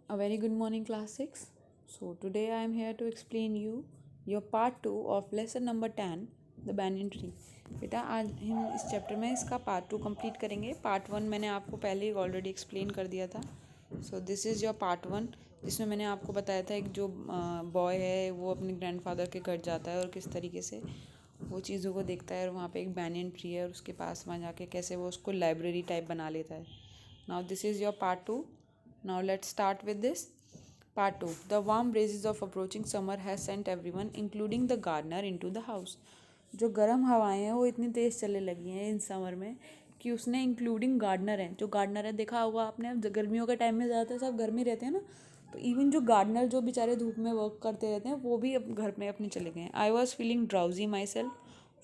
A very good morning, class 6. So, today I am here to explain you your part 2 of lesson number 10, the banyan tree. बेटा आज हम इस chapter में इसका part 2 complete करेंगे. Part 1 मैंने आपको पहले ही ऑलरेडी एक्सप्लेन कर दिया था. So this is your part 1, जिसमें मैंने आपको बताया था एक जो बॉय है वो अपने ग्रैंडफादर के घर जाता है और किस तरीके से वो चीज़ों को देखता है और वहाँ पे एक banyan ट्री है और उसके पास वहाँ जाके कैसे वो उसको लाइब्रेरी टाइप बना लेता है. Now this is your part 2. Now let's start with this. Part 2. The warm breezes of approaching summer has sent everyone, including the gardener, into the house. जो गर्म हवाएं हैं वो इतनी तेज़ चलने लगी हैं इन समर में कि उसने इंक्लूडिंग गार्डनर है. जो गार्डनर है देखा होगा आपने, अब गर्मियों के टाइम में ज़्यादातर सब घर में रहते हैं ना, तो इवन जो गार्डनर जो बेचारे धूप में वर्क करते रहते हैं वो भी अब घर में अपने चले गए हैं. I was feeling drowsy myself,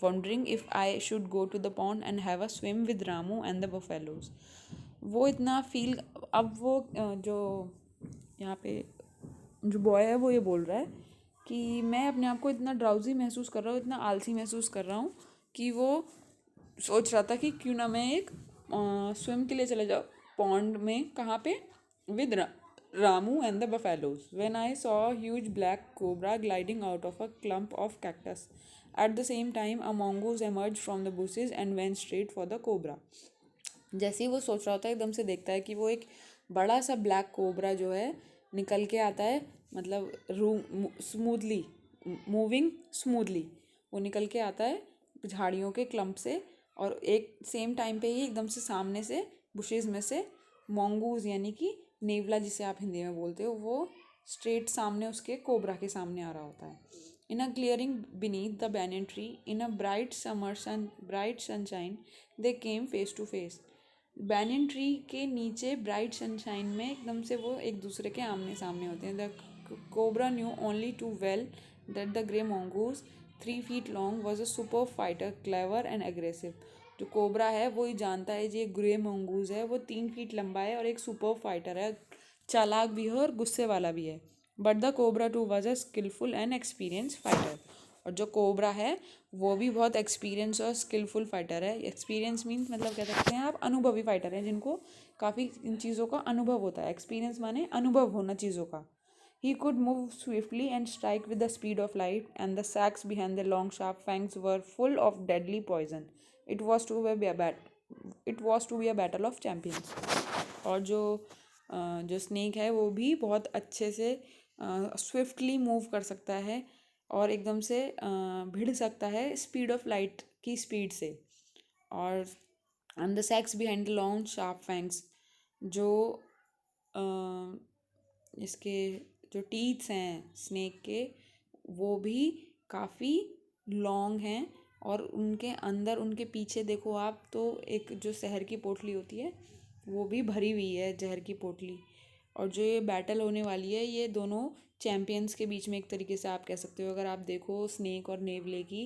wondering if I should go to the pond and have a swim with Ramu and the buffaloes. वो इतना फील, अब वो जो यहाँ पे जो बॉय है वो ये बोल रहा है कि मैं अपने आप को इतना ड्राउजी महसूस कर रहा हूँ, इतना आलसी महसूस कर रहा हूँ कि वो सोच रहा था कि क्यों ना मैं एक स्विम के लिए चले जाऊँ पॉन्ड में. कहाँ पे? With Ramu and the buffaloes. When I saw huge black cobra gliding out of a clump of cactus. Eight the same time a mongoose emerged from the bushes and went straight for the cobra. जैसे ही वो सोच रहा होता है एकदम से देखता है कि वो एक बड़ा सा ब्लैक कोबरा जो है निकल के आता है, मतलब स्मूथली मूविंग स्मूथली वो निकल के आता है झाड़ियों के क्लम्प से. और एक सेम टाइम पे ही एकदम से सामने से बुशेस में से मोंगूज यानी कि नेवला जिसे आप हिंदी में बोलते हो, वो स्ट्रेट सामने उसके कोबरा के सामने आ रहा होता है. In a clearing beneath the banyan tree in a bright sunshine they came face to face. Banyan tree के नीचे ब्राइट सनशाइन में एकदम से वो एक दूसरे के आमने सामने होते हैं. The cobra knew only too well that the grey mongoose 3 feet long was a super fighter, clever and aggressive. जो कोबरा है वो ही जानता है ये ग्रे mongoose है, वो 3 फीट लंबा है और एक सुपर फाइटर है, चालाक भी है और गुस्से वाला भी है. But the cobra too was a skilful and experience fighter. और जो कोबरा है वो भी बहुत एक्सपीरियंस और स्किलफुल फाइटर है. एक्सपीरियंस मीन्स मतलब कह सकते हैं आप अनुभवी फाइटर हैं जिनको काफ़ी इन चीज़ों का अनुभव होता है. एक्सपीरियंस माने अनुभव होना चीज़ों का. He could move swiftly and strike with the speed of light, and the sacks behind the long sharp fangs were full of deadly poison. It was to be a battle of champions. और जो snake है वो भी बहुत अच्छे से swiftly move कर सकता है और एकदम से भिड़ सकता है स्पीड ऑफ लाइट की स्पीड से. और and the sacs behind the long sharp fangs, जो इसके जो टीथ्स हैं स्नेक के वो भी काफ़ी लॉन्ग हैं. और उनके अंदर उनके पीछे देखो आप तो एक जो शहर की पोटली होती है वो भी भरी हुई है, जहर की पोटली. और जो ये बैटल होने वाली है ये दोनों चैम्पियंस के बीच में एक तरीके से आप कह सकते हो. अगर आप देखो स्नेक और नेवले की,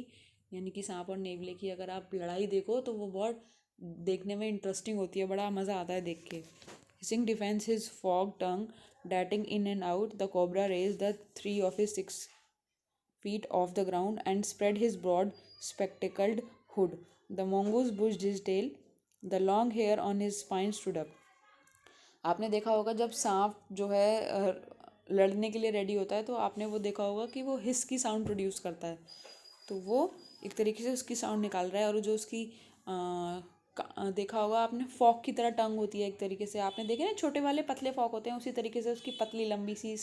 यानी कि सांप और नेवले की अगर आप लड़ाई देखो तो वो बहुत देखने में इंटरेस्टिंग होती है, बड़ा मज़ा आता है देख के. Hissing defends his forked tongue, darting in and out, the cobra raised the 3 of his 6 feet off the ground and spread his broad, spectacled hood. The mongoose bushed his tail. The long hair on his spine stood up. आपने देखा होगा जब सांप जो है लड़ने के लिए रेडी होता है तो आपने वो देखा होगा कि वो हिस की साउंड प्रोड्यूस करता है. तो वो एक तरीके से उसकी साउंड निकाल रहा है. और जो उसकी देखा होगा आपने फॉक की तरह टंग होती है एक तरीके से. आपने देखे ना छोटे वाले पतले फॉक होते हैं, उसी तरीके से उसकी पतली लंबी सी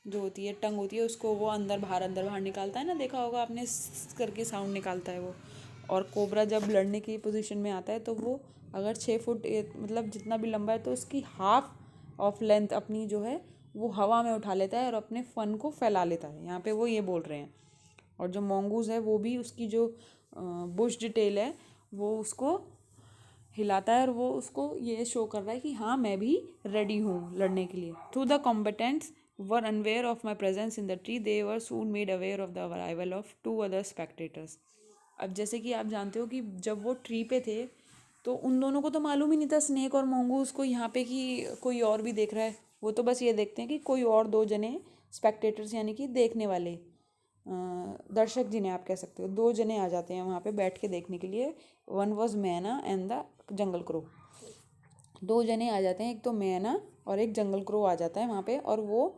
जो होती है टंग होती है, उसको वो अंदर बाहर निकालता है ना. देखा होगा आपने करके साउंड निकालता है वो. और कोबरा जब लड़ने की पोजीशन में आता है तो वो अगर 6 फुट मतलब जितना भी लंबा है तो उसकी हाफ ऑफ लेंथ अपनी जो है वो हवा में उठा लेता है और अपने फन को फैला लेता है. यहाँ पे वो ये बोल रहे हैं. और जो mongoose है वो भी उसकी जो बुश डिटेल है वो उसको हिलाता है और वो उसको ये शो कर रहा है कि हाँ मैं भी रेडी हूँ लड़ने के लिए. Through the combatants were unaware of my presence in the tree, they were soon made aware of the arrival of 2 other spectators. अब जैसे कि आप जानते हो कि जब वो ट्री पे थे तो उन दोनों को तो मालूम ही नहीं था स्नेक और mongoose को यहाँ पे कि कोई और भी देख रहा है. वो तो बस ये देखते हैं कि कोई और 2 जने स्पेक्टेटर्स यानी कि देखने वाले दर्शक जिन्हें आप कह सकते हो 2 जने आ जाते हैं वहाँ पे बैठ के देखने के लिए. वन वॉज मैना एंड द जंगल क्रो. दो जने आ जाते हैं, एक तो मैना और एक जंगल क्रो आ जाता है वहाँ पे, और वो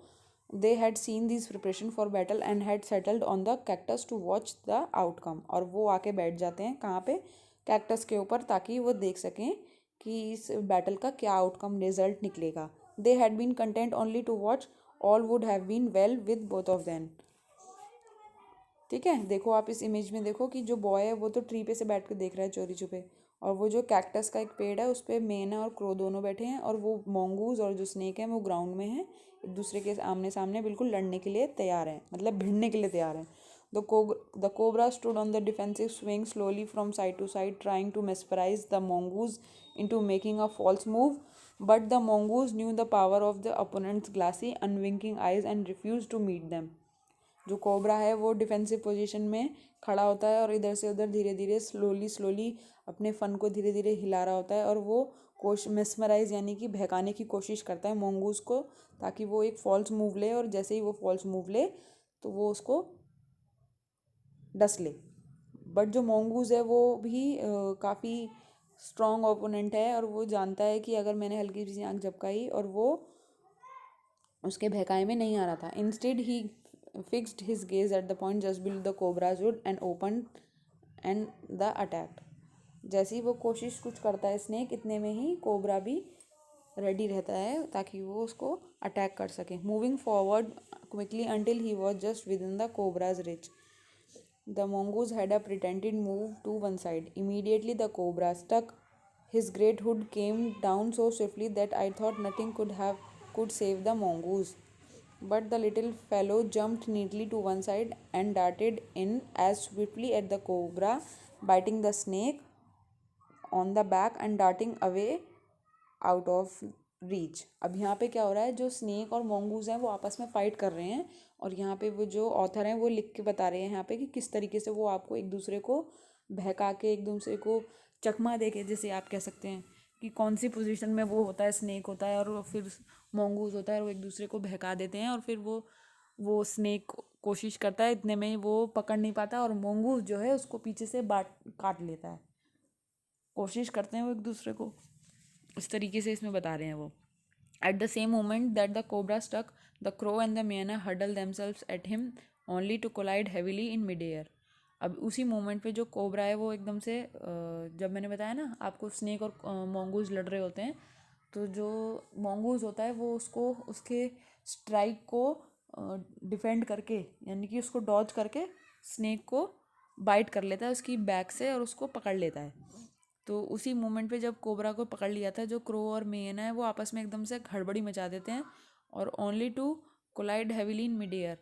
they had seen this preparation for battle and had settled on the cactus to watch the outcome. और वो आके बैठ जाते हैं कहाँ पे, कैक्टस के ऊपर, ताकि वो देख सकें कि इस बैटल का क्या आउटकम रिजल्ट निकलेगा। They had been content only to watch, all would have been well with both of them. ठीक है, देखो आप इस इमेज में देखो कि जो बॉय है वो तो ट्री पे से बैठ के देख रहा है चोरी छुपे, और वो जो कैक्टस का एक पेड़ है उस पर मैना और क्रो दोनों बैठे हैं, और वो मोंगूज और जो स्नेक है वो ग्राउंड में है, एक दूसरे के आमने सामने बिल्कुल लड़ने के लिए तैयार हैं, मतलब भिड़ने के लिए तैयार हैं। The cobra stood on the defensive, swing slowly from side to side, trying to mesmerize the mongoose into making a false move, but the mongoose knew the power of the opponent's glassy, unwinking eyes and refused to meet them. जो cobra है वो defensive position में खड़ा होता है और इधर से उधर धीरे धीरे स्लोली अपने फन को धीरे धीरे हिला रहा होता है, और वो मिसमराइज यानी कि बहकाने की कोशिश करता है मोंगूज को, ताकि वो एक फॉल्स मूव ले, और जैसे ही वो फॉल्स मूव ले तो वो उसको डस ले। बट जो मोंगूज है वो भी काफ़ी स्ट्रॉन्ग ओपोनेंट है, और वो जानता है कि अगर मैंने हल्की सी आँख झपकाई और वो उसके बहकाए में नहीं आ रहा था। Instead he fixed his gaze at the point just below the cobras would and open and the attack. जैसे ही वो कोशिश कुछ करता है स्नेक, इतने में ही कोबरा भी रेडी रहता है ताकि वो उसको अटैक कर सके। Moving forward quickly until he was just with in the cobras rich, the mongoose had a pretended move to one side. Immediately the cobra stuck. His great hood came down so swiftly that I thought nothing could save the mongoose. But the little fellow jumped neatly to one side and darted in as swiftly at the cobra, biting the snake on the back and darting away out of reach. अब यहाँ पे क्या हो रहा है, जो snake और mongoose हैं वो आपस में फाइट कर रहे हैं, और यहाँ पे वो जो ऑथर हैं वो लिख के बता रहे हैं यहाँ पे कि किस तरीके से वो आपको एक दूसरे को बहका के, एक दूसरे को चकमा दे के, जैसे आप कह सकते हैं कि कौन सी पोजीशन में वो होता है, स्नेक होता है और फिर मोंगूज होता है, और वो एक दूसरे को बहका देते हैं, और फिर वो स्नेक कोशिश करता है, इतने में ही वो पकड़ नहीं पाता, और मोंगूज जो है उसको पीछे से काट लेता है। कोशिश करते हैं वो एक दूसरे को, इस तरीके से इसमें बता रहे हैं वो। At the same moment that the cobra struck, the crow and the myna हडल themselves at him only to collide heavily in mid air. अब उसी मोमेंट पे जो कोबरा है वो एकदम से जब मैंने बताया ना आपको स्नेक और मोंगूज लड़ रहे होते हैं, तो जो मोंगूज होता है वो उसको उसके स्ट्राइक को डिफेंड करके, यानी कि उसको डॉज करके स्नेक को बाइट कर लेता है उसकी बैक से और उसको पकड़ लेता है। तो उसी मोमेंट पे जब कोबरा को पकड़ लिया था, जो क्रो और मेना है वो आपस में एकदम से हड़बड़ी मचा देते हैं, और only to collide heavily in mid air,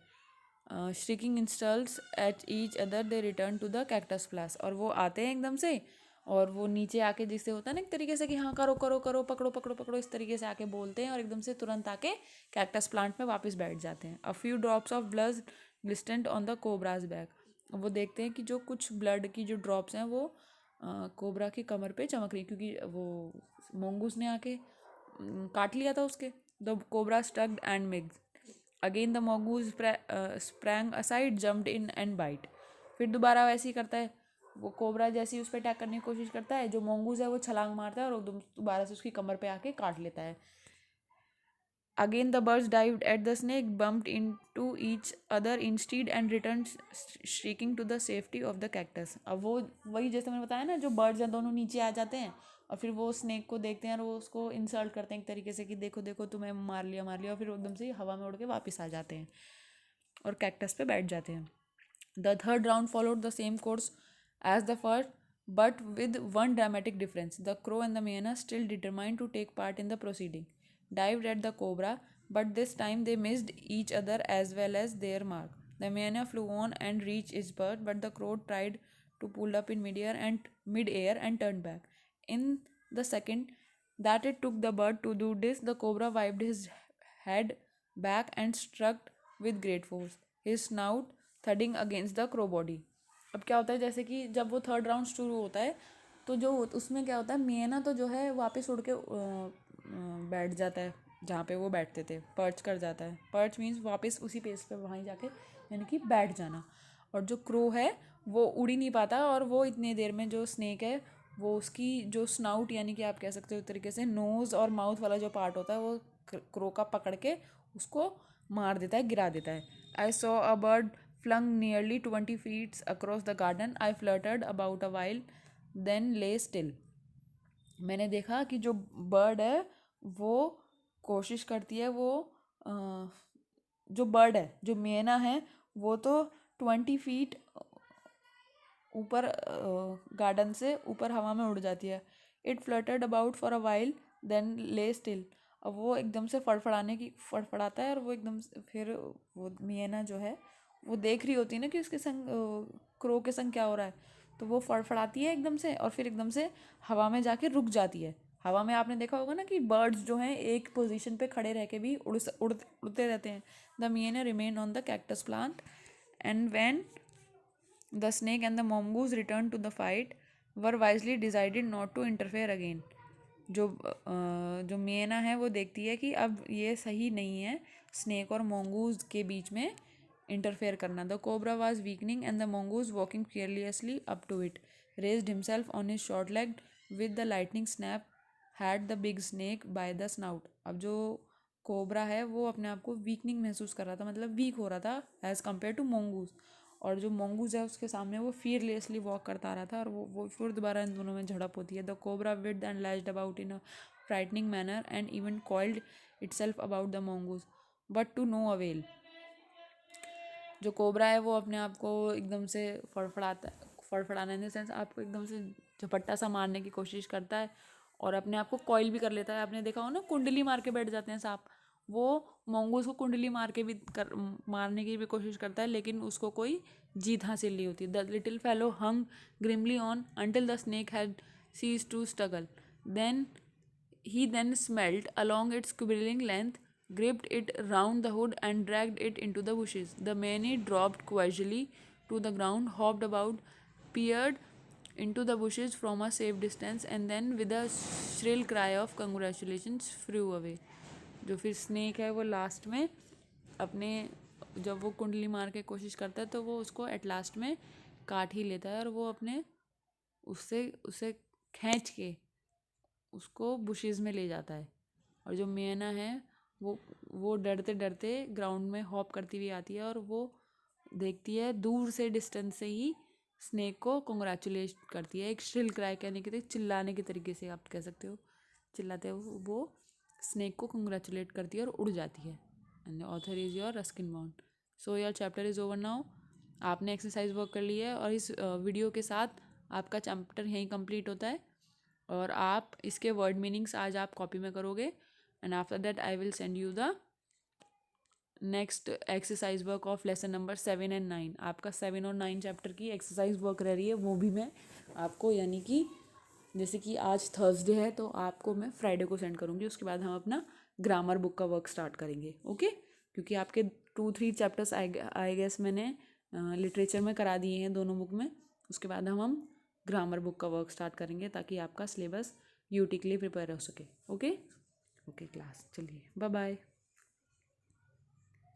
shrieking insults at each other they return to the cactus plants. और वो आते हैं एकदम से, और वो नीचे आके जिससे होता है ना एक तरीके से कि हाँ करो करो करो, पकड़ो पकड़ो पकड़ो, इस तरीके से आके बोलते हैं, और एकदम से तुरंत आके कैक्टस प्लांट में वापस बैठ जाते हैं। A few drops of blood glistened on the cobra's back. वो देखते हैं कि जो कुछ ब्लड की जो ड्रॉप्स हैं वो कोबरा की कमर पे चमक रही, क्योंकि वो मोंगूस ने आके काट लिया था उसके। द कोबरा स्टक्ड एंड मिग्स again, the mongoose sprang aside, jumped in and bite. फिर दोबारा वैसे ही करता है, वो कोबरा जैसे ही उस पर अटैक करने की कोशिश करता है, जो मोंगूज है वो छलांग मारता है और दोबारा से उसकी कमर पे आके काट लेता है। Again the birds dived at the snake, bumped into each other instead and returned shrieking to the safety of the cactus. अब वो वही जैसे मैंने बताया ना, जो बर्ड्स हैं दोनों नीचे आ जाते हैं और फिर वो स्नेक को देखते हैं और वो उसको इंसल्ट करते हैं एक तरीके से कि देखो देखो तुम्हें मार लिया, और फिर एकदम से हवा में उड़ के वापस आ जाते हैं और कैक्टस पे बैठ जाते हैं। The third round followed the same course as the first, but with one dramatic difference. The crow and the hyena, still determined to take part in the proceeding, dived at the cobra, but this time they missed each other as well as their mark. The hyena flew on and reached its bird, but the crow tried to pull up in mid-air and turned back. In the second that it took the bird to do this, the cobra wiped his head back and struck with great force, his snout thudding against the crow body. अब क्या होता है, जैसे कि जब वो third round शुरू होता है तो जो उसमें क्या होता है, मेना तो जो है वापस उड़ के बैठ जाता है जहाँ पे वो बैठते थे, पर्च कर जाता है। पर्च मीन्स वापस उसी पेस पे वहीं जाके यानी कि बैठ जाना। और जो क्रो है वो उड़ ही नहीं पाता, और वो इतनी देर में जो स्नेक है वो उसकी जो स्नाउट यानी कि आप कह सकते हो एक तरीके से नोज़ और माउथ वाला जो पार्ट होता है वो क्रो का पकड़ के उसको मार देता है, गिरा देता है. I saw a bird flung nearly 20 feet across the garden. I fluttered about a while then lay still. मैंने देखा कि जो बर्ड है वो कोशिश करती है, वो जो बर्ड है, जो मेना है, वो तो 20 feet ऊपर गार्डन से ऊपर हवा में उड़ जाती है. It fluttered about for a while then lay still. अब वो एकदम से फड़फड़ाता है और वो एकदम से फिर वो मियाना जो है वो देख रही होती है ना कि उसके संग क्रो के संग क्या हो रहा है, तो वो फड़फड़ाती है एकदम से और फिर एकदम से हवा में जाके रुक जाती है. हवा में आपने देखा होगा ना कि बर्ड्स जो हैं एक पोजीशन पे खड़े रह के भी उड़ते रहते हैं. The myna remain on the cactus plant and when the snake and the mongoose returned to the fight, were wisely decided not to interfere again. जो मियाना है वो देखती है कि अब ये सही नहीं है स्नेक और मोंगूज के बीच में इंटरफेयर करना. The cobra was weakening and the mongoose walking carelessly up to it raised himself on his short leg with the lightning snap had the big snake by the snout. अब जो cobra है वो अपने आप को weakening महसूस कर रहा था, मतलब वीक हो रहा था एज कम्पेयर टू मोंगूज. और जो मोंगूज है उसके सामने वो फियरलेसली वॉक करता रहा था और वो फिर दोबारा इन दोनों में झड़प होती है. The cobra writhed and lashed about in a frightening manner and even coiled itself about the mongoose but to no avail. जो कोबरा है वो अपने आप को एकदम से फड़फड़ाना इन द सेंस आपको एकदम से झपट्टा सा मारने की कोशिश करता है और अपने आप को कॉइल भी कर लेता है. आपने देखा हो ना कुंडली मार के बैठ जाते हैं सांप, वो मोंगूज को कुंडली मारने की भी कोशिश करता है लेकिन उसको कोई जीत हासिल नहीं होती. The little fellow hung grimly on until the snake had cease to struggle. Then then smelled along its quivering length, gripped it round the hood, and dragged it into the bushes. The many dropped casually to the ground, hopped about, peered into the bushes from a safe distance, and then, with a shrill cry of congratulations, flew away. जो फिर snake है वो last में अपने जब वो कुंडली मार के कोशिश करता है तो वो उसको एट लास्ट में काट ही लेता है और वो अपने उससे उसे खींच के उसको बुशेस में ले जाता है. और जो मियाना है वो डरते डरते ग्राउंड में हॉप करती हुई आती है और वो देखती है दूर से डिस्टेंस से ही स्नेक को कॉन्ग्रेचुलेट करती है. एक श्रिल क्राई कहने के चिल्लाने के तरीके से आप कह सकते हो, चिल्लाते हैं वो स्नेक को कॉन्ग्रेचुलेट करती है और उड़ जाती है. And the author is your Ruskin bond. So your chapter is over now. आपने एक्सरसाइज वर्क कर ली है और इस वीडियो के साथ आपका चैप्टर यहीं कंप्लीट होता है और आप इसके वर्ड मीनिंग्स आज आप कॉपी में करोगे and after that I will send you the next exercise work of lesson number 7 and 9. आपका 7 और 9 चैप्टर की एक्सरसाइज वर्क रह रही है, वो भी मैं आपको यानी कि जैसे कि आज थर्सडे है तो आपको मैं फ्राइडे को सेंड करूँगी. उसके बाद हम अपना ग्रामर बुक का वर्क स्टार्ट करेंगे. ओके क्योंकि आपके 2-3 चैप्टर्स आई गेस मैंने लिटरेचर में करा दिए हैं दोनों बुक में. उसके बाद हम ग्रामर बुक का वर्क स्टार्ट करेंगे ताकि आपका सिलेबस यूटी के लिए प्रिपेयर हो सके. ओके क्लास, चलिए बाय बाय.